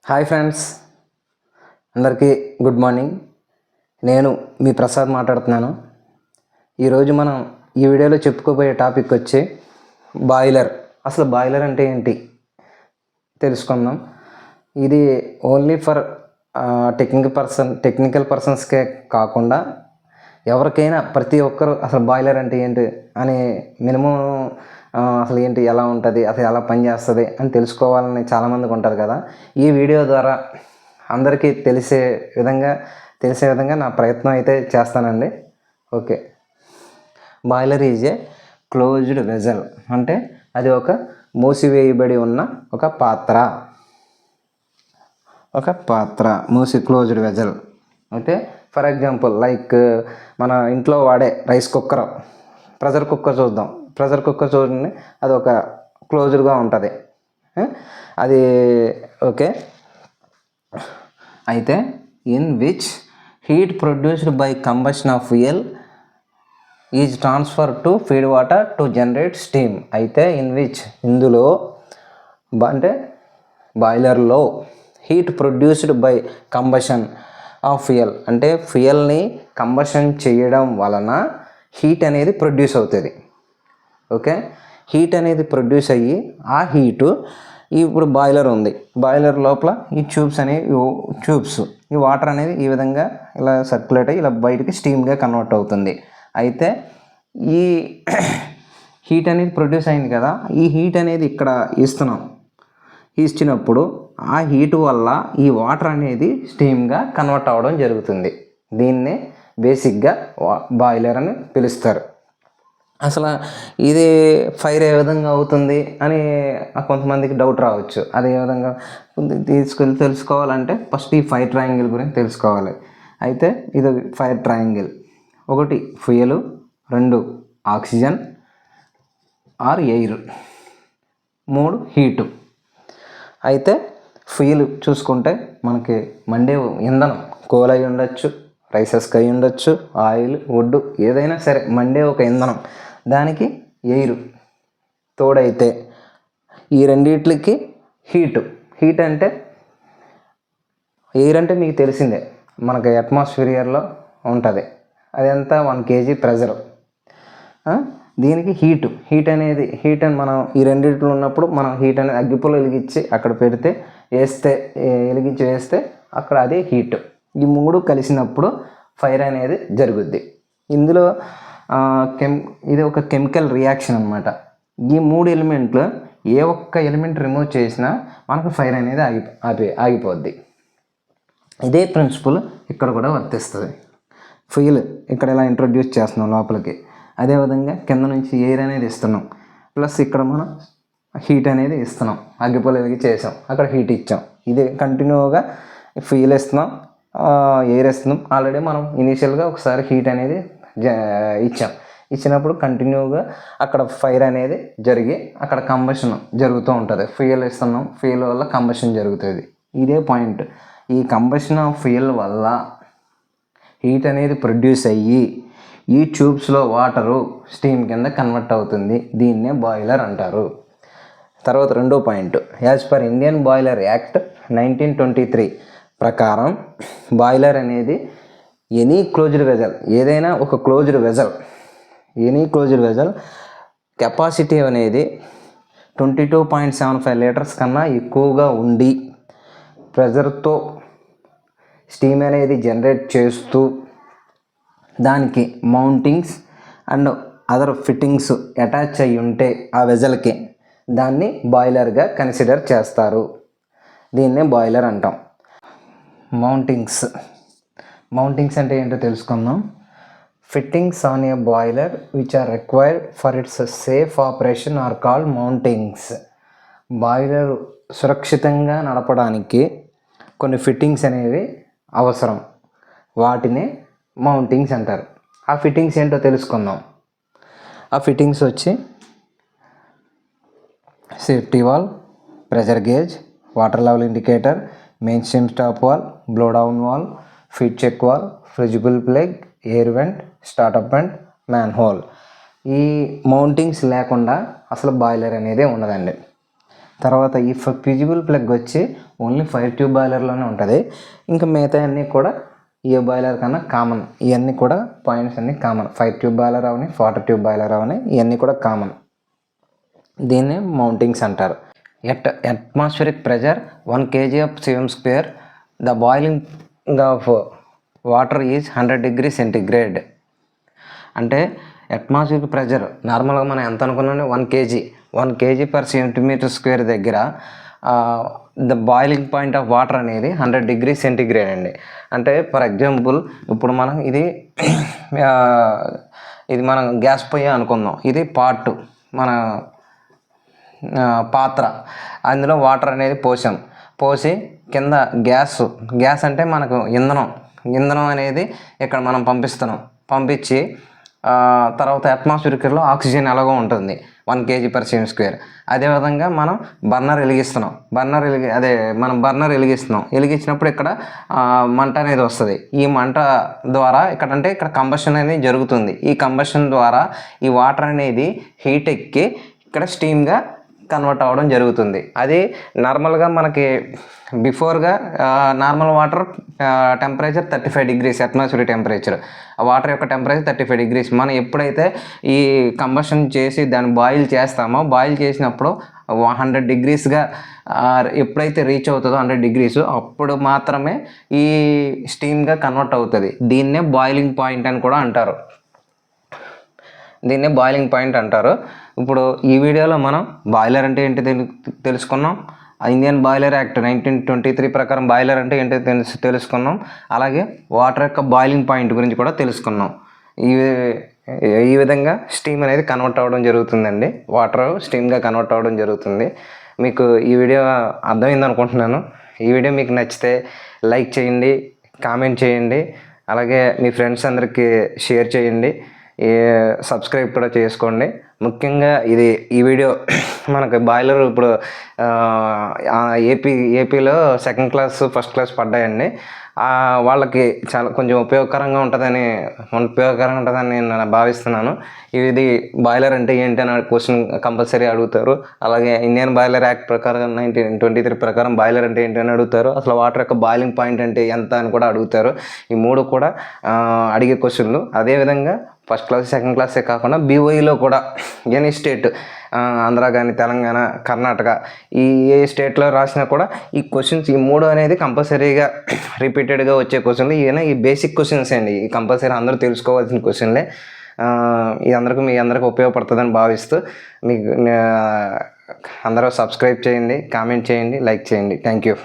Hi friends, అందరికీ good morning. నేను మీ ప్రసాద్ మాట్లాడుతున్నాను. ఈరోజు మనం ఈ వీడియోలో చెప్పుకోబోయే టాపిక్ వచ్చి బాయిలర్. అసలు బాయిలర్ అంటే ఏంటి తెలుసుకుందాం. ఇది ఓన్లీ ఫర్ టెక్నికల్ పర్సన్స్కే కాకుండా ఎవరికైనా ప్రతి ఒక్కరు అసలు బాయిలర్ అంటే ఏంటి అని మినిమం అసలు ఏంటి, ఎలా ఉంటుంది, అసలు ఎలా పనిచేస్తుంది అని తెలుసుకోవాలని చాలామందికి ఉంటుంది కదా. ఈ వీడియో ద్వారా అందరికీ తెలిసే విధంగా నా ప్రయత్నం అయితే చేస్తానండి. Okay. Boiler is a closed vessel, అంటే అది ఒక మూసివేయబడి ఉన్న ఒక పాత్ర క్లోజ్డ్ వెజల్. అయితే ఫర్ ఎగ్జాంపుల్ లైక్ మన ఇంట్లో వాడే రైస్ కుక్కర్, ప్రెషర్ కుక్కర్ చూద్దాం. ప్రెషర్ కుక్కర్ చూడండి, అది ఒక క్లోజ్డ్గా ఉంటుంది అది. ఓకే. అయితే in which heat produced by combustion of fuel is transfer to feed water to generate steam. అయితే ఇందులో అంటే బాయిలర్లో heat produced by combustion of fuel, అంటే ఫ్యూయల్ని కంబషన్ చేయడం వలన హీట్ అనేది ప్రొడ్యూస్ అవుతుంది. ఓకే. హీట్ అనేది ప్రొడ్యూస్ అయ్యి ఆ హీటు ఇప్పుడు బాయిలర్ ఉంది. బాయిలర్ లోపల ఈ ట్యూబ్స్ ఈ వాటర్ అనేది ఈ విధంగా ఇలా సర్క్యులేట్ అయ్యి ఇలా బయటికి స్టీమ్గా కన్వర్ట్ అవుతుంది. అయితే ఈ హీట్ అనేది ప్రొడ్యూస్ అయింది కదా, ఈ హీట్ అనేది ఇక్కడ ఇచ్చినప్పుడు ఆ హీట్ వల్ల ఈ వాటర్ అనేది స్టీమ్గా కన్వర్ట్ అవ్వడం జరుగుతుంది. దీన్నే బేసిక్గా బాయిలర్ అని పిలుస్తారు. అసలు ఇది ఫైర్ ఏ విధంగా అవుతుంది అని కొంతమందికి డౌట్ రావచ్చు. అది ఏ విధంగా తెలుసుకోవాలంటే ఫస్ట్ ఈ ఫైర్ ట్రయాంగిల్ గురించి తెలుసుకోవాలి. అయితే ఇది fire triangle: 1 fuel, 2 oxygen or air, 3 heat. అయితే ఫ్యూయల్ చూసుకుంటే మనకి మండే ఇంధనం కోల్ అయి ఉండొచ్చు, రైసెస్కి అయి ఉండొచ్చు, ఆయిల్, వుడ్, ఏదైనా సరే మండే ఒక ఇంధనం. దానికి ఎయిర్ తోడైతే ఈ రెండిట్లకి హీట్ అంటే ఎయిర్ అంటే మీకు తెలిసిందే, మనకి అట్మాస్ఫియర్లో ఉంటుంది. అదంతా 1 kg ప్రెజర్. దీనికి హీట్ అని మనం ఈ రెండిట్లో ఉన్నప్పుడు మనం హీట్ అనేది అగ్గిపుల్ల వెలిగించి అక్కడ వెలిగించి వేస్తే అక్కడ అదే హీట్. ఈ 3 కలిసినప్పుడు ఫైర్ అనేది జరుగుద్ది. ఇందులో ఇది ఒక కెమికల్ రియాక్షన్ అనమాట. ఈ 3 ఎలిమెంట్లు ఏ ఒక్క ఎలిమెంట్ రిమూవ్ చేసినా మనకు ఫైర్ అనేది ఆగిపోద్ది. ఇదే ప్రిన్సిపల్ ఇక్కడ కూడా వర్తిస్తుంది. ఫ్యూయల్ ఇక్కడ ఇలా ఇంట్రొడ్యూస్ చేస్తున్నాం లోపలికి, అదేవిధంగా కింద నుంచి ఎయిర్ అనేది ఇస్తున్నాం, ప్లస్ ఇక్కడ మనం హీట్ అనేది ఇస్తున్నాం. అగ్గిపుల్ల వెలిగి చేసాం, అక్కడ హీట్ ఇచ్చాం. ఇది కంటిన్యూగా ఫ్యూయల్ ఇస్తున్నాం, ఎయిర్ ఇస్తున్నాం. ఆల్రెడీ మనం ఇనీషియల్గా ఒకసారి హీట్ అనేది ఇచ్చినప్పుడు కంటిన్యూగా అక్కడ ఫైర్ అనేది జరిగి అక్కడ కంబషన్ జరుగుతూ ఉంటుంది. ఫ్యూయల్ ఇస్తున్నాం, ఫ్యూయల్ వల్ల కంబషన్ జరుగుతుంది. ఇదే పాయింట్. ఈ కంబషన్ ఆఫ్ ఫ్యూయల్ వల్ల హీట్ అనేది ప్రొడ్యూస్ అయ్యి ఈ ట్యూబ్స్లో వాటరు స్టీమ్ కింద కన్వర్ట్ అవుతుంది. దీన్నే బాయిలర్ అంటారు. తర్వాత 2వ point, as per Indian boiler act 1923 ప్రకారం బాయిలర్ అనేది ఎనీ క్లోజ్డ్ వెజల్, ఏదైనా ఒక క్లోజ్డ్ వెజల్ కెపాసిటీ అనేది 22.75 లీటర్స్ కన్నా ఎక్కువగా ఉండి ప్రెజర్తో స్టీమ్ అనేది జనరేట్ చేస్తూ దానికి mountings and other fittings attach అయ్యి ఉంటే ఆ వెజల్కి దాన్ని బాయిలర్గా కన్సిడర్ చేస్తారు. దీన్నే బాయిలర్ అంటాం. మౌంటింగ్స్ అంటే ఏంటో తెలుసుకుందాం. Fittings on a boiler which are required for its safe operation are called mountings. Boiler సురక్షితంగా నడపడానికి కొన్ని ఫిట్టింగ్స్ అనేవి అవసరం, వాటిని మౌంటింగ్స్ అంటారు. ఆ ఫిట్టింగ్స్ ఏంటో తెలుసుకుందాం. ఆ ఫిట్టింగ్స్ వచ్చి safety valve, pressure gauge, water level indicator, main stream stop valve, blow down valve, feed check valve, fusible plug, air vent, startup vent, manhole. ఈ మౌంటింగ్స్ లేకుండా అసలు బాయిలర్ అనేది ఉండదండి. తర్వాత ఈ ఫిజిబుల్ ప్లగ్ వచ్చి ఓన్లీ ఫైర్ ట్యూబ్ బాయిలర్లోనే ఉంటుంది. ఇంకా మిగతా అన్నీ కూడా ఏ బాయిలర్ కన్నా కామన్. ఇవన్నీ కూడా పాయింట్స్ అన్నీ కామన్. ఫైర్ ట్యూబ్ బాయిలర్ అవని, వాటర్ ట్యూబ్ బాయిలర్ అవని, ఇవన్నీ కూడా కామన్. దీన్నే మౌంటింగ్స్ అంటారు. At atmospheric pressure 1 kg of cm², the boiling of water is 100 degrees centigrade. అంటే అట్మాస్ఫిరిక్ ప్రెజర్ నార్మల్గా మనం ఎంత అనుకున్నాం, 1 kg per cm² దగ్గర the boiling point of water అనేది 100 degrees centigrade అండి. అంటే ఫర్ ఎగ్జాంపుల్ ఇప్పుడు మనం ఇది మనం గ్యాస్ పొయ్యి అనుకుందాం. ఇది పార్ట్ మన పాత్ర, అందులో వాటర్ అనేది పోసి కింద గ్యాస్ అంటే మనకు ఇంధనం అనేది ఇక్కడ మనం పంపించి తర్వాత అట్మాస్ఫియర్లో ఆక్సిజన్ ఎలాగో ఉంటుంది 1 kg per cm². అదేవిధంగా మనం బర్నర్ వెలిగిచ్చినప్పుడు ఇక్కడ మంట అనేది వస్తుంది. ఈ మంట ద్వారా ఇక్కడ కంబషన్ అనేది జరుగుతుంది. ఈ కంబషన్ ద్వారా ఈ వాటర్ అనేది హీట్ ఎక్కి ఇక్కడ స్టీమ్గా కన్వర్ట్ అవ్వడం జరుగుతుంది. అది నార్మల్గా మనకి బిఫోర్గా normal water temperature 35 degrees atmosphere temperature. ఆ వాటర్ యొక్క టెంపరేచర్ 35 degrees. మనం ఎప్పుడైతే ఈ కంబషన్ చేసి దాన్ని బాయిల్ చేసినప్పుడు 100 degreesగా ఎప్పుడైతే రీచ్ అవుతుందో 100 degrees, అప్పుడు మాత్రమే ఈ స్టీమ్గా కన్వర్ట్ అవుతుంది. దీన్నే బాయిలింగ్ పాయింట్ అని కూడా అంటారు. ఇప్పుడు ఈ వీడియోలో మనం బాయిలర్ అంటే ఏంటి తెలుసుకున్నాం. ఇండియన్ బాయిలర్ యాక్ట్ 1923 ప్రకారం బాయిలర్ అంటే ఏంటో తెలుసుకున్నాం. అలాగే వాటర్ యొక్క బాయిలింగ్ పాయింట్ గురించి కూడా తెలుసుకున్నాం. ఈ విధంగా స్టీమ్ అనేది కన్వర్ట్ అవ్వడం జరుగుతుందండి. వాటర్ స్టీమ్గా కన్వర్ట్ అవ్వడం జరుగుతుంది. మీకు ఈ వీడియో అర్థమైంది అనుకుంటున్నాను. ఈ వీడియో మీకు నచ్చితే లైక్ చేయండి, కామెంట్ చేయండి, అలాగే మీ ఫ్రెండ్స్ అందరికీ షేర్ చేయండి, సబ్స్క్రైబ్ కూడా చేసుకోండి. ముఖ్యంగా ఈ వీడియో మనకు బాయిలర్ ఇప్పుడు ఏపీలో సెకండ్ క్లాస్, ఫస్ట్ క్లాస్ పడ్డాయండి. వాళ్ళకి చాలా కొంచెం ఉపయోగకరంగా ఉంటుందని నేను భావిస్తున్నాను. ఇది బాయిలర్ అంటే ఏంటి అని క్వశ్చన్ కంపల్సరీ అడుగుతారు. అలాగే ఇండియన్ బాయిలర్ యాక్ట్ ప్రకారం 1923 ప్రకారం బాయిలర్ అంటే ఏంటి అని అడుగుతారు. అసలు వాటర్ యొక్క బాయిలింగ్ పాయింట్ అంటే ఎంత అని కూడా అడుగుతారు. ఈ మూడు కూడా అడిగే క్వశ్చన్లు. అదేవిధంగా ఫస్ట్ క్లాస్, సెకండ్ క్లాసే కాకుండా BOEలో కూడా ఎనీ స్టేట్, ఆంధ్ర కానీ, తెలంగాణ, కర్ణాటక, ఏ స్టేట్లో రాసినా కూడా ఈ క్వశ్చన్స్, ఈ మూడు అనేది కంపల్సరీగా రిపీటెడ్గా వచ్చే క్వశ్చన్లు. ఈ బేసిక్ క్వశ్చన్స్ అండి. ఈ కంపల్సరీ అందరూ తెలుసుకోవాల్సిన క్వశ్చన్లే. మీ అందరికీ ఉపయోగపడుతుందని భావిస్తూ మీకు అందరూ సబ్స్క్రైబ్ చేయండి, కామెంట్ చేయండి, లైక్ చేయండి. Thank you.